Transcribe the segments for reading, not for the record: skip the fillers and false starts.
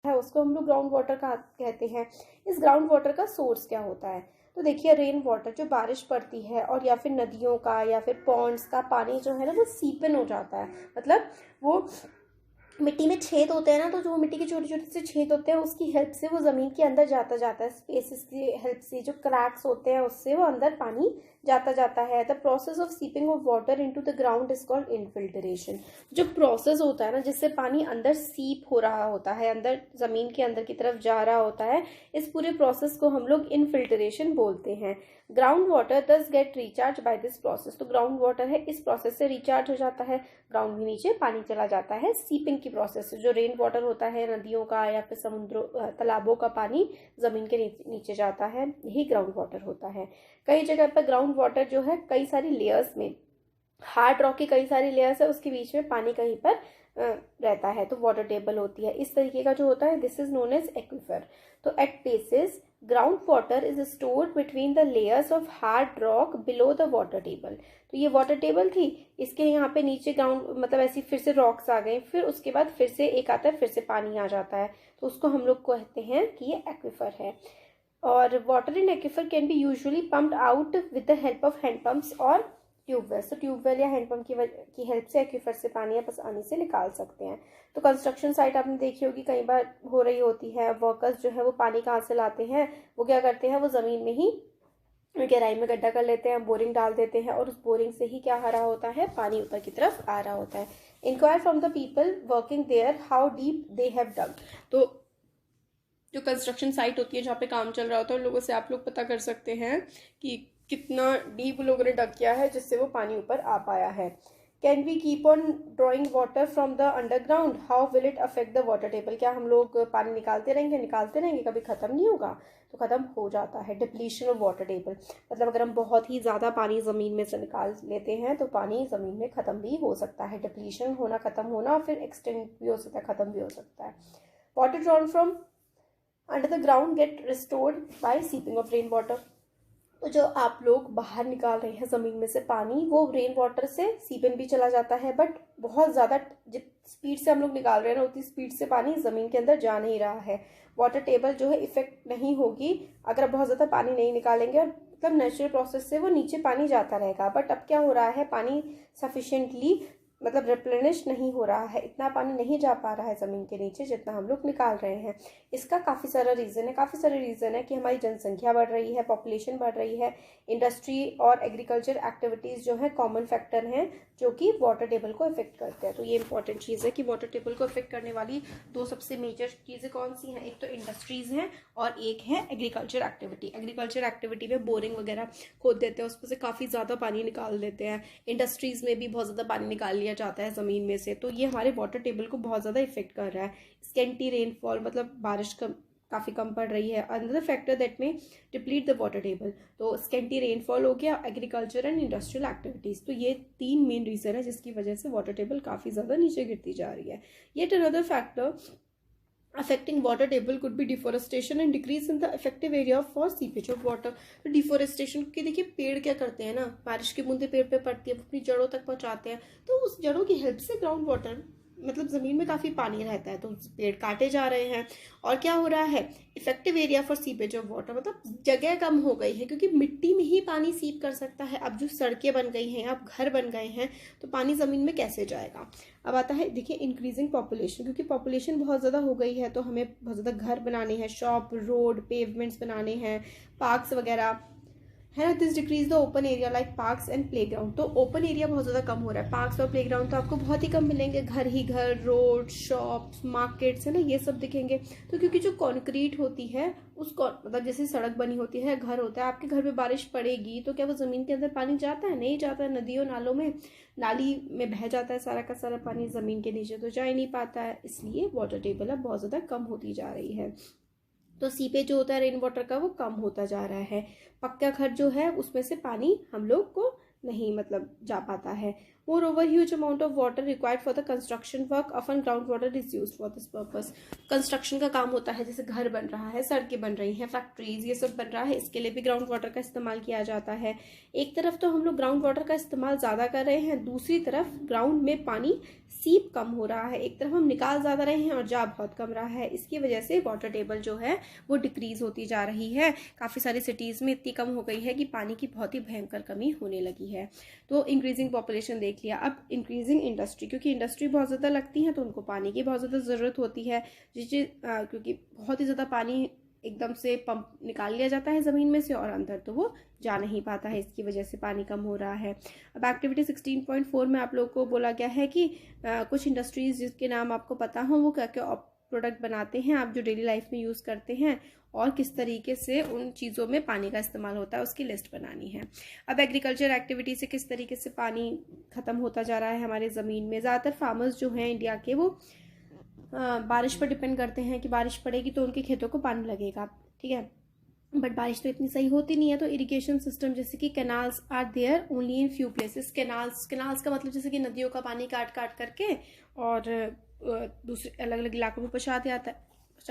है उसको हम लोग ग्राउंड वाटर कहते हैं। इस ग्राउंड वाटर का सोर्स क्या होता है? तो देखिए, रेन वाटर जो बारिश पड़ती है और या फिर नदियों का या फिर पॉन्ड्स का पानी जो है ना वो सीप इन हो जाता है, मतलब वो मिट्टी में छेद होते हैं ना, तो जो मिट्टी के छोटे छोटे से छेद होते हैं उसकी हेल्प से वो ज़मीन के अंदर जाता जाता है, स्पेसिस की हेल्प से, जो क्रैक्स होते हैं उससे वो अंदर पानी जाता जाता है। The process of seeping of water into the ground is called infiltration. जो प्रोसेस होता है ना जिससे पानी अंदर सीप हो रहा होता है, अंदर ज़मीन के अंदर की तरफ जा रहा होता है, इस पूरे प्रोसेस को हम लोग इनफिल्ट्रेशन बोलते हैं। Ground water thus get recharge by this process. तो ग्राउंड वाटर है इस प्रोसेस से रिचार्ज हो जाता है, ग्राउंड में नीचे पानी चला जाता है सीपिंग की प्रोसेस से। जो रेन वाटर होता है नदियों का या फिर समुद्रों तालाबों का पानी जमीन के नीचे जाता है, यही ग्राउंड वाटर होता है। कई जगह पर ग्राउंड वाटर जो है कई सारी लेयर्स में, हार्ड रॉक की कई सारी लेयर्स है, उसके बीच में पानी कहीं पर रहता है तो वाटर टेबल होती है। इस तरीके का जो होता है this is known as aquifer. तो at places ground water is stored between the layers of hard rock below the water table. तो ये वाटर टेबल थी, इसके यहाँ पे नीचे ग्राउंड मतलब ऐसी फिर से रॉक्स आ गए, फिर उसके बाद फिर से एक आता है, फिर से पानी आ जाता है, तो उसको हम लोग कहते हैं कि ये एक्विफर है। और water in aquifer can be usually pumped out with the help of hand pumps और ट्यूबवेल। तो ट्यूबवेल या हैंडपम्प की हेल्प से एक्विफर से पानी आप आसानी से निकाल सकते हैं। तो कंस्ट्रक्शन साइट आपने देखी होगी कई बार हो रही होती है, वर्कर्स जो है वो पानी कहाँ से लाते हैं, वो क्या करते हैं, वो ज़मीन में ही गहराई में गड्ढा कर लेते हैं, बोरिंग डाल देते हैं और उस बोरिंग से ही क्या आ रहा होता है, पानी ऊपर की तरफ आ रहा होता है। Inquire from the people working there how deep they have dug. तो जो कंस्ट्रक्शन साइट होती है जहाँ पे काम चल रहा होता है उन लोगों से आप लोग पता कर सकते हैं कि कितना डीप लोगों ने डग किया है जिससे वो पानी ऊपर आ पाया है। Can we keep on drawing water from the underground, how will it affect the water table. क्या हम लोग पानी निकालते रहेंगे, कभी ख़त्म नहीं होगा? तो ख़त्म हो जाता है। डिप्लीशन ऑफ वाटर टेबल, मतलब अगर हम बहुत ही ज़्यादा पानी ज़मीन में से निकाल लेते हैं तो पानी ज़मीन में ख़त्म भी हो सकता है। डिप्लीशन होना, ख़त्म होना, फिर एक्सटेंड भी हो सकता है, ख़त्म भी हो सकता है। Water drawn from under the ground get restored by seeping of rain water. तो जो आप लोग बाहर निकाल रहे हैं ज़मीन में से पानी, वो रेन वाटर से सीपन भी चला जाता है, बट बहुत ज़्यादा जित स्पीड से हम लोग निकाल रहे हैं ना उतनी स्पीड से पानी ज़मीन के अंदर जा नहीं रहा है। वाटर टेबल जो है इफेक्ट नहीं होगी अगर बहुत ज़्यादा पानी नहीं निकालेंगे, और मतलब नेचुरल प्रोसेस से वो नीचे पानी जाता रहेगा। बट अब क्या हो रहा है, पानी सफिशिएंटली मतलब रिप्लेनिश नहीं हो रहा है, इतना पानी नहीं जा पा रहा है ज़मीन के नीचे जितना हम लोग निकाल रहे हैं। इसका काफ़ी सारे रीज़न है कि हमारी जनसंख्या बढ़ रही है, पॉपुलेशन बढ़ रही है, इंडस्ट्री और एग्रीकल्चर एक्टिविटीज़ जो है कॉमन फैक्टर हैं जो कि वाटर टेबल को इफेक्ट करते हैं। तो ये इंपॉर्टेंट चीज़ है कि वाटर टेबल को इफेक्ट करने वाली दो सबसे मेजर चीज़ें कौन सी हैं, एक तो इंडस्ट्रीज़ हैं और एक है एग्रीकल्चर एक्टिविटी। एग्रीकल्चर एक्टिविटी में बोरिंग वगैरह खोद देते हैं, उसमें से काफ़ी ज़्यादा पानी निकाल देते हैं। इंडस्ट्रीज़ में भी बहुत ज़्यादा पानी निकाल लिया जाता है ज़मीन में से, तो ये हमारे वाटर टेबल को बहुत ज़्यादा इफेक्ट कर रहा है। स्केंटी रेनफॉल, मतलब बारिश काफ़ी कम पड़ रही है। अनदर फैक्टर दैट में डिप्लीट द वाटर टेबल, तो स्केंटी रेनफॉल हो गया, एग्रीकल्चर एंड इंडस्ट्रियल एक्टिविटीज़। तो ये तीन मेन रीज़न है जिसकी वजह से वाटर टेबल काफ़ी ज़्यादा नीचे गिरती जा रही है। Yet another factor affecting water table could be deforestation and decrease in the effective area for seepage of water। तो डिफोरेस्टेशन के देखिए पेड़ क्या करते हैं ना, बारिश की बूंदे पेड़ पे पड़ती है, अपनी जड़ों तक पहुंचाते हैं, तो उस जड़ों की हेल्प से ग्राउंड वाटर मतलब ज़मीन में काफ़ी पानी रहता है, तो पेड़ काटे जा रहे हैं और क्या हो रहा है, effective area for seepage of water, मतलब जगह कम हो गई है क्योंकि मिट्टी में ही पानी सीप कर सकता है। अब जो सड़कें बन गई हैं, अब घर बन गए हैं, तो पानी ज़मीन में कैसे जाएगा। अब आता है देखिए इंक्रीजिंग पॉपुलेशन, क्योंकि पॉपुलेशन बहुत ज़्यादा हो गई है तो हमें बहुत ज़्यादा घर बनाने हैं, शॉप, रोड, पेवमेंट्स बनाने हैं, पार्क्स वगैरह है ना। This decrease the open area like parks and playground. तो ओपन एरिया बहुत ज़्यादा कम हो रहा है, पार्क्स और प्लेग्राउंड तो आपको बहुत ही कम मिलेंगे, घर ही घर, रोड, शॉप्स, मार्केट्स है ना, ये सब दिखेंगे। तो क्योंकि जो कॉन्क्रीट होती है उसको मतलब जैसे सड़क बनी होती है, घर होता है, आपके घर में बारिश पड़ेगी तो क्या वो ज़मीन के अंदर पानी जाता है, नहीं जाता है। नदियों नालों में, नाली में बह जाता है सारा का सारा पानी, ज़मीन के नीचे तो जा ही नहीं पाता है, इसलिए वाटर टेबल अब बहुत ज़्यादा कम होती जा रही है। तो सीपेज जो होता है रेन वाटर का वो कम होता जा रहा है। पक्का घर जो है उसमें से पानी हम लोग को नहीं मतलब जा पाता है। More over huge amount of water required for the construction work, often ground water is used for this purpose. Construction का काम होता है, जैसे घर बन रहा है, सड़कें बन रही हैं, फैक्ट्रीज, ये सब बन रहा है, इसके लिए भी ग्राउंड वाटर का इस्तेमाल किया जाता है। एक तरफ तो हम लोग ग्राउंड वाटर का इस्तेमाल ज़्यादा कर रहे हैं, दूसरी तरफ ग्राउंड में पानी सीप कम हो रहा है, एक तरफ हम निकाल ज़्यादा रहे हैं और जा बहुत कम रहा है। इसकी वजह से वाटर टेबल जो है वो डिक्रीज होती जा रही है। काफ़ी सारी सिटीज़ में इतनी कम हो गई है कि पानी की बहुत ही भयंकर कमी होने लगी है। तो इंक्रीजिंग पॉपुलेशन देख लिया, अब इंक्रीजिंग इंडस्ट्री, क्योंकि इंडस्ट्री बहुत ज़्यादा लगती है तो उनको पानी की बहुत ज़्यादा ज़रूरत होती है, क्योंकि बहुत ही ज़्यादा पानी एकदम से पंप निकाल लिया जाता है ज़मीन में से और अंदर तो वो जा नहीं पाता है, इसकी वजह से पानी कम हो रहा है। अब एक्टिविटी 16.4 में आप लोगों को बोला गया है कि कुछ इंडस्ट्रीज़ जिसके नाम आपको पता हो वो क्या क्या प्रोडक्ट बनाते हैं आप जो डेली लाइफ में यूज़ करते हैं और किस तरीके से उन चीज़ों में पानी का इस्तेमाल होता है, उसकी लिस्ट बनानी है। अब एग्रीकल्चर एक्टिविटी से किस तरीके से पानी ख़त्म होता जा रहा है हमारे ज़मीन में। ज़्यादातर फार्मर्स जो हैं इंडिया के वो बारिश पर डिपेंड करते हैं कि बारिश पड़ेगी तो उनके खेतों को पानी लगेगा, ठीक है, बट बारिश तो इतनी सही होती नहीं है। तो इरिगेशन सिस्टम जैसे कि canals are there only in few places. Canals का मतलब जैसे कि नदियों का पानी काट काट करके और दूसरे अलग अलग इलाकों में पहुँचा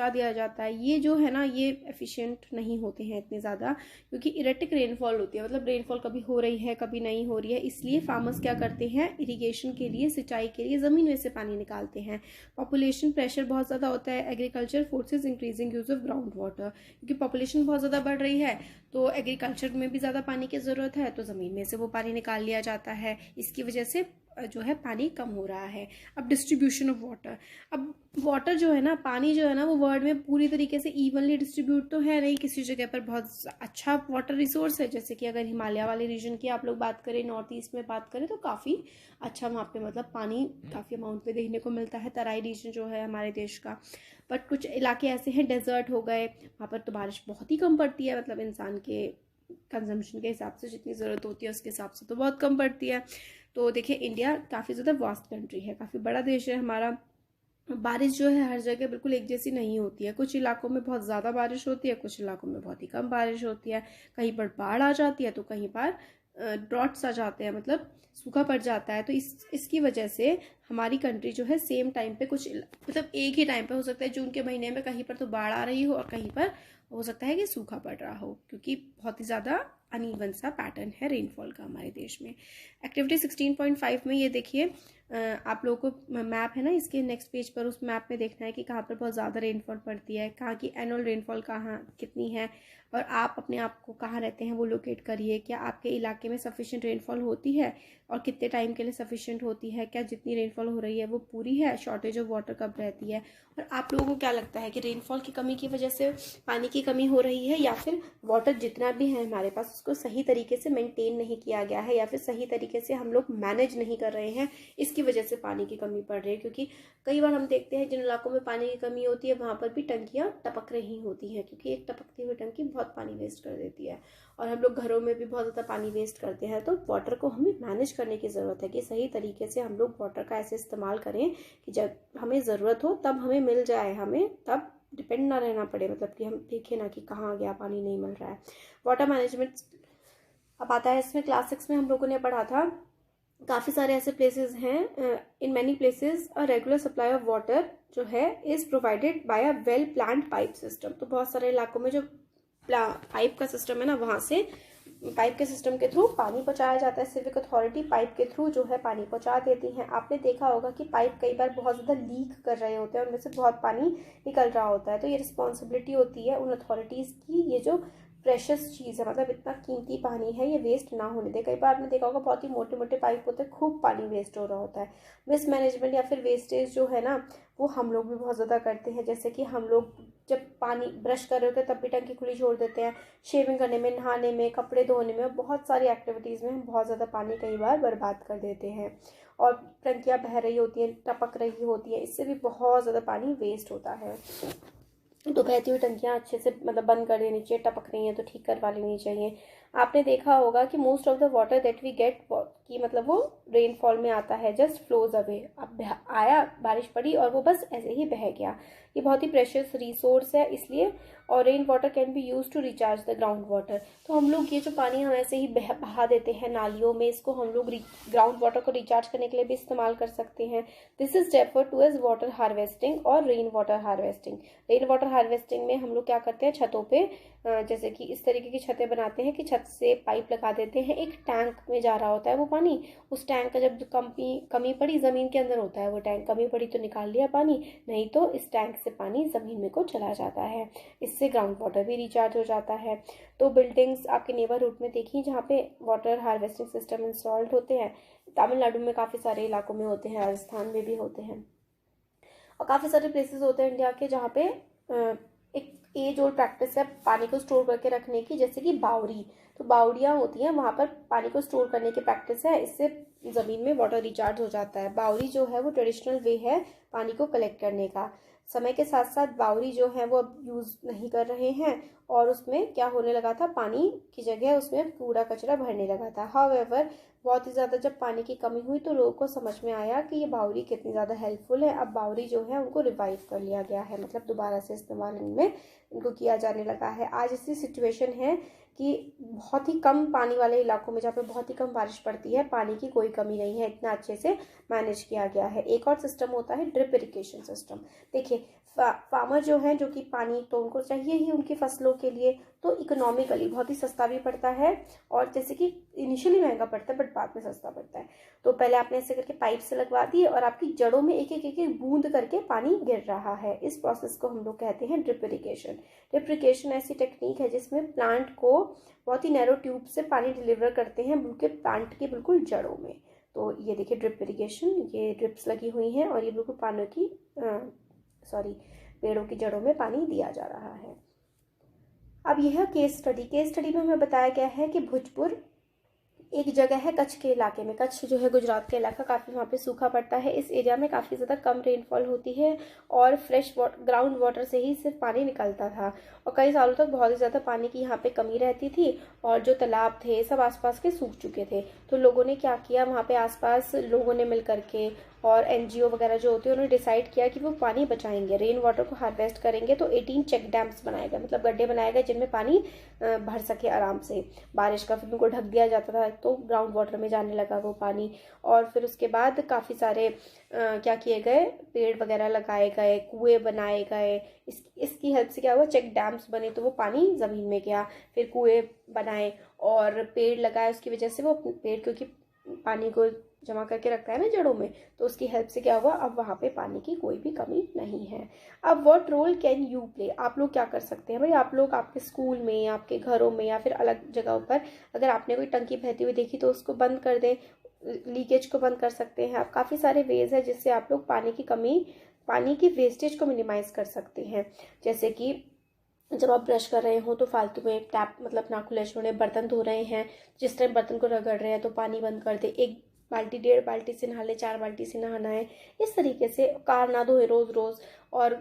दिया जाता है। ये जो है ना ये एफिशिएंट नहीं होते हैं इतने ज़्यादा, क्योंकि इरेटिक रेनफॉल होती है, मतलब रेनफॉल कभी हो रही है कभी नहीं हो रही है। इसलिए फार्मर्स क्या करते हैं, इरिगेशन के लिए, सिंचाई के लिए ज़मीन में से पानी निकालते हैं। पॉपुलेशन प्रेशर बहुत ज़्यादा होता है, agriculture forces increasing use of ground water, क्योंकि पॉपुलेशन बहुत ज़्यादा बढ़ रही है तो एग्रीकल्चर में भी ज़्यादा पानी की ज़रूरत है, तो ज़मीन में से वो पानी निकाल लिया जाता है। इसकी वजह से जो है पानी कम हो रहा है। अब डिस्ट्रीब्यूशन ऑफ वाटर, अब वाटर जो है ना, पानी जो है ना वो वर्ल्ड में पूरी तरीके से इवनली डिस्ट्रीब्यूट तो है नहीं, किसी जगह पर बहुत अच्छा वाटर रिसोर्स है, जैसे कि अगर हिमालय वाले रीजन की आप लोग बात करें, नॉर्थ ईस्ट में बात करें तो काफ़ी अच्छा वहाँ पे मतलब पानी काफ़ी अमाउंट में देखने को मिलता है, तराई रीजन जो है हमारे देश का। बट कुछ इलाके ऐसे हैं, डेजर्ट हो गए, वहाँ पर तो बारिश बहुत ही कम पड़ती है, मतलब इंसान के कंजम्पशन के हिसाब से जितनी ज़रूरत होती है उसके हिसाब से तो बहुत कम पड़ती है। तो देखिए इंडिया काफ़ी ज़्यादा वास्ट कंट्री है, काफ़ी बड़ा देश है हमारा। बारिश जो है हर जगह बिल्कुल एक जैसी नहीं होती है, कुछ इलाकों में बहुत ज़्यादा बारिश होती है, कुछ इलाकों में बहुत ही कम बारिश होती है, कहीं पर बाढ़ आ जाती है तो कहीं पर ड्रॉट्स आ जाते हैं, मतलब सूखा पड़ जाता है। तो इसकी वजह से हमारी कंट्री जो है सेम टाइम पे कुछ मतलब एक ही टाइम पे हो सकता है जून के महीने में कहीं पर तो बाढ़ आ रही हो और कहीं पर हो सकता है कि सूखा पड़ रहा हो, क्योंकि बहुत ही ज़्यादा अनइवन सा पैटर्न है रेनफॉल का हमारे देश में। एक्टिविटी 16.5 में ये देखिए, आप लोगों को मैप है ना इसके नेक्स्ट पेज पर, उस मैप में देखना है कि कहाँ पर बहुत ज़्यादा रेनफॉल पड़ती है, कहाँ की एनुअल रेनफॉल कहाँ कितनी है, और आप अपने आप को कहाँ रहते हैं वो लोकेट करिए। क्या आपके इलाके में सफिशिएंट रेनफॉल होती है और कितने टाइम के लिए सफिशिएंट होती है, क्या जितनी रेनफॉल हो रही है वो पूरी है, शॉर्टेज ऑफ वाटर कब रहती है, और आप लोगों को क्या लगता है कि रेनफॉल की कमी की वजह से पानी की कमी हो रही है या फिर वाटर जितना भी है हमारे पास उसको सही तरीके से मेंटेन नहीं किया गया है या फिर सही तरीके से हम लोग मैनेज नहीं कर रहे हैं, इसकी वजह से पानी की कमी पड़ रही है। क्योंकि कई बार हम देखते हैं जिन इलाकों में पानी की कमी होती है वहाँ पर भी टंकियाँ टपक रही होती हैं, क्योंकि एक टपकती हुई टंकी बहुत पानी वेस्ट कर देती है, और हम लोग घरों में भी बहुत ज़्यादा पानी वेस्ट करते हैं। तो वाटर को हमें मैनेज करने की ज़रूरत है कि सही तरीके से हम लोग वाटर का ऐसे इस्तेमाल करें कि जब हमें ज़रूरत हो तब हमें मिल जाए, हमें तब डिपेंड ना रहना पड़े, मतलब कि हम देखें ना कि कहाँ गया पानी नहीं मिल रहा है। वाटर मैनेजमेंट अब आता है इसमें, क्लास 6 में हम लोगों ने पढ़ा था, काफ़ी सारे ऐसे प्लेसेस हैं, in many places a regular supply of water जो है is provided by a well planned pipe system. तो बहुत सारे इलाकों में जो पाइप का सिस्टम है ना, वहाँ से पाइप के सिस्टम के थ्रू पानी पहुँचाया जाता है। सिविक अथॉरिटी पाइप के थ्रू जो है पानी पहुँचा देती हैं। आपने देखा होगा कि पाइप कई बार बहुत ज़्यादा लीक कर रहे होते हैं, उनमें से बहुत पानी निकल रहा होता है, तो ये रिस्पॉन्सिबिलिटी होती है उन अथॉरिटीज़ की, ये जो प्रेशस चीज़ है, मतलब इतना कीमती पानी है, ये वेस्ट ना होने दे। कई बार आपने देखा होगा बहुत ही मोटे मोटे पाइप होते हैं, खूब पानी वेस्ट हो रहा होता है। वेस्ट मैनेजमेंट या फिर वेस्टेज जो है ना वो हम लोग भी बहुत ज़्यादा करते हैं, जैसे कि हम लोग जब पानी ब्रश कर रहे होते हैं तब भी टंकी खुली छोड़ देते हैं, शेविंग करने में, नहाने में, कपड़े धोने में, बहुत सारी एक्टिविटीज़ में हम बहुत ज़्यादा पानी कई बार बर्बाद कर देते हैं, और टंकियाँ बह रही होती हैं, टपक रही होती हैं, इससे भी बहुत ज़्यादा पानी वेस्ट होता है। तो बहती हुई टंकियाँ अच्छे से मतलब बंद कर देनी चाहिए, टपक रही हैं तो ठीक करवा लेनी चाहिए। आपने देखा होगा कि most of the water that we get की मतलब वो रेनफॉल में आता है, जस्ट फ्लोज अवे। अब आया, बारिश पड़ी और वो बस ऐसे ही बह गया। ये बहुत ही प्रेशियस रिसोर्स है, इसलिए, और rain water can be use to recharge the ground water. तो हम लोग ये जो पानी हम ऐसे ही बहा देते हैं नालियों में, इसको हम लोग ग्राउंड वाटर को रिचार्ज करने के लिए भी इस्तेमाल कर सकते हैं। This is refer to as water harvesting or rain water harvesting. Rain water harvesting में हम लोग क्या करते हैं, छतों पे जैसे कि इस तरीके की छतें बनाते हैं कि छत छत से पाइप लगा देते हैं, एक टैंक में जा रहा होता है वो पानी। उस टैंक का जब कमी पड़ी, ज़मीन के अंदर होता है वो टैंक, कमी पड़ी तो निकाल लिया पानी, नहीं तो इस टैंक से पानी ज़मीन में को चला जाता है। इससे ग्राउंड वाटर भी रिचार्ज हो जाता है। तो बिल्डिंग्स आपके नेबरहुड में देखिए जहाँ पे वाटर हार्वेस्टिंग सिस्टम इंस्टॉल्ड होते हैं, तमिलनाडु में काफ़ी सारे इलाकों में होते हैं, राजस्थान में भी होते हैं, और काफ़ी सारे प्लेसेस होते हैं इंडिया के जहाँ पे एक एज ओल्ड प्रैक्टिस है पानी को स्टोर करके रखने की, जैसे कि बावड़ी। तो बावड़ियाँ होती हैं, वहाँ पर पानी को स्टोर करने की प्रैक्टिस है, इससे ज़मीन में वाटर रिचार्ज हो जाता है। बावड़ी जो है वो ट्रेडिशनल वे है पानी को कलेक्ट करने का। समय के साथ साथ बावड़ी जो है वो अब यूज़ नहीं कर रहे हैं, और उसमें क्या होने लगा था, पानी की जगह उसमें कूड़ा कचरा भरने लगा था। हाउएवर बहुत ही ज़्यादा जब पानी की कमी हुई तो लोगों को समझ में आया कि ये बावड़ी कितनी ज़्यादा हेल्पफुल है। अब बावड़ी जो है उनको रिवाइव कर लिया गया है, मतलब दोबारा से इस्तेमाल इनमें इनको किया जाने लगा है। आज ऐसी सिचुएशन है कि बहुत ही कम पानी वाले इलाकों में, जहाँ पे बहुत ही कम बारिश पड़ती है, पानी की कोई कमी नहीं है, इतना अच्छे से मैनेज किया गया है। एक और सिस्टम होता है ड्रिप इरिगेशन सिस्टम। देखिए फार्मर जो हैं, जो कि पानी तो उनको चाहिए ही उनकी फसलों के लिए, तो इकोनॉमिकली बहुत ही सस्ता भी पड़ता है, और जैसे कि इनिशियली महंगा पड़ता है बट बाद में सस्ता पड़ता है। तो पहले आपने ऐसे करके पाइप से लगवा दिए और आपकी जड़ों में एक एक बूंद करके पानी गिर रहा है। इस प्रोसेस को हम लोग कहते हैं ड्रिप इरिगेशन। ड्रिप इरिगेशन ऐसी टेक्निक है जिसमें प्लांट को बहुत ही नैरो ट्यूब से पानी डिलीवर करते हैं बिल्कुल प्लांट की बिल्कुल जड़ों में। तो ये देखिए ड्रिप इरिगेशन, ये ड्रिप्स लगी हुई हैं और ये बिल्कुल पानी की पेड़ों की जड़ों में पानी दिया जा रहा है। अब यह केस स्टडी में हमें बताया गया है कि भुजपुर एक जगह है कच्छ के इलाके में। कच्छ जो है गुजरात का इलाका, काफ़ी वहाँ पे सूखा पड़ता है। इस एरिया में काफ़ी ज़्यादा कम रेनफॉल होती है और फ्रेश ग्राउंड वाटर से ही सिर्फ पानी निकलता था, और कई सालों तक बहुत ही ज़्यादा पानी की यहाँ पे कमी रहती थी, और जो तालाब थे सब आसपास के सूख चुके थे। तो लोगों ने क्या किया, वहाँ पे आसपास लोगों ने मिल करके और NGO वगैरह जो होते हैं उन्होंने डिसाइड किया कि वो पानी बचाएंगे, रेन वाटर को हार्वेस्ट करेंगे। तो 18 चेक डैम्स बनाए गए, मतलब गड्ढे बनाए गए जिनमें पानी भर सके आराम से। बारिश का फिर उनको ढक दिया जाता था तो ग्राउंड वाटर में जाने लगा वो पानी। और फिर उसके बाद काफ़ी सारे क्या किए गए, पेड़ वगैरह लगाए गए, कुएं बनाए गए। इसकी हेल्प से क्या हुआ, चेक डैम्स बने तो वो पानी ज़मीन में गया। फिर कुएं बनाए और पेड़ लगाए, उसकी वजह से वो पेड़ क्योंकि पानी को जमा करके रखता है ना जड़ों में, तो उसकी हेल्प से क्या हुआ, अब वहाँ पे पानी की कोई भी कमी नहीं है। अब what role can you play, आप लोग क्या कर सकते हैं भाई। आप लोग आपके स्कूल में, आपके घरों में या फिर अलग जगहों पर अगर आपने कोई टंकी बहती हुई देखी तो उसको बंद कर दें, लीकेज को बंद कर सकते हैं आप। काफ़ी सारे वेज है जिससे आप लोग पानी की वेस्टेज को मिनिमाइज कर सकते हैं। जैसे कि जब आप ब्रश कर रहे हो तो फालतू में टैप मतलब ना खुले छोड़े, बर्तन धो रहे हैं जिस टाइम बर्तन को रगड़ रहे हैं तो पानी बंद कर दे, 1 बाल्टी 1.5 बाल्टी से नहा ले, 4 बाल्टी से नहाना है। इस तरीके से कार ना धोए रोज़ रोज़, और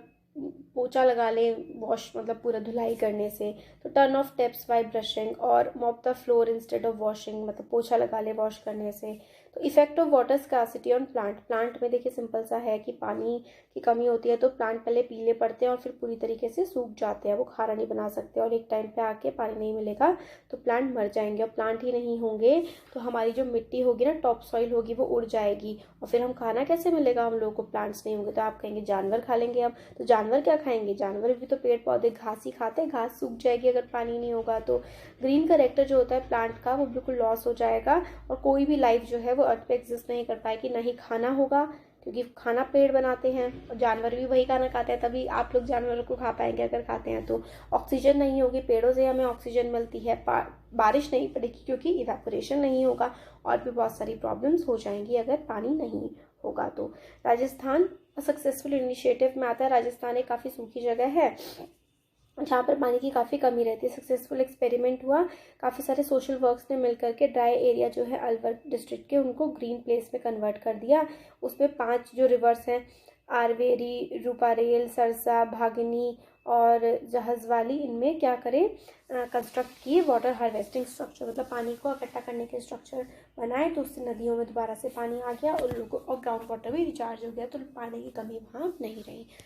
पोछा लगा ले वॉश मतलब पूरा धुलाई करने से। तो turn off taps by brushing और mop the floor instead of washing, मतलब पोछा लगा ले वॉश करने से। तो effect of water scarcity on plant में देखिए सिंपल सा है कि पानी की कमी होती है तो प्लांट पहले पीले पड़ते हैं और फिर पूरी तरीके से सूख जाते हैं, वो खाना नहीं बना सकते, और एक टाइम पे आके पानी नहीं मिलेगा तो प्लांट मर जाएंगे। और प्लांट ही नहीं होंगे तो हमारी जो मिट्टी होगी ना, टॉप सॉइल होगी, वो उड़ जाएगी, और फिर हम खाना कैसे मिलेगा हम लोगों को, प्लांट्स नहीं होंगे। तो आप कहेंगे जानवर खा लेंगे हम, तो जानवर क्या खाएंगे, जानवर भी तो पेड़ पौधे घास ही खाते हैं, घास सूख जाएगी अगर पानी नहीं होगा। तो ग्रीन करेक्टर जो होता है प्लांट का वो बिल्कुल लॉस हो जाएगा, और कोई भी लाइफ जो है वो अर्थ पे एग्जिस्ट नहीं कर पाएगी। नहीं खाना होगा क्योंकि खाना पेड़ बनाते हैं और जानवर भी वही खाना खाते हैं, तभी आप लोग जानवरों को खा पाएंगे अगर खाते हैं। तो ऑक्सीजन नहीं होगी, पेड़ों से हमें ऑक्सीजन मिलती है, बारिश नहीं पड़ेगी क्योंकि इवेपोरेशन नहीं होगा, और भी बहुत सारी प्रॉब्लम्स हो जाएंगी अगर पानी नहीं होगा। तो राजस्थान सक्सेसफुल इनिशिएटिव में आता है। राजस्थान एक काफ़ी सूखी जगह है जहाँ पर पानी की काफ़ी कमी रहती है। सक्सेसफुल एक्सपेरिमेंट हुआ, काफ़ी सारे सोशल वर्क्स ने मिल करके ड्राई एरिया जो है अलवर डिस्ट्रिक्ट के, उनको ग्रीन प्लेस में कन्वर्ट कर दिया। उसमें 5 जो रिवर्स हैं, आरवेरी, रूपारेल, सरसा, भागिनी और जहाजवाली, इनमें क्या करें, कंस्ट्रक्ट किए वाटर हार्वेस्टिंग स्ट्रक्चर, मतलब पानी को इकट्ठा करने के स्ट्रक्चर बनाए। तो उससे नदियों में दोबारा से पानी आ गया और लोगों और ग्राउंड वाटर भी रिचार्ज हो गया, तो पानी की कमी वहाँ नहीं रही।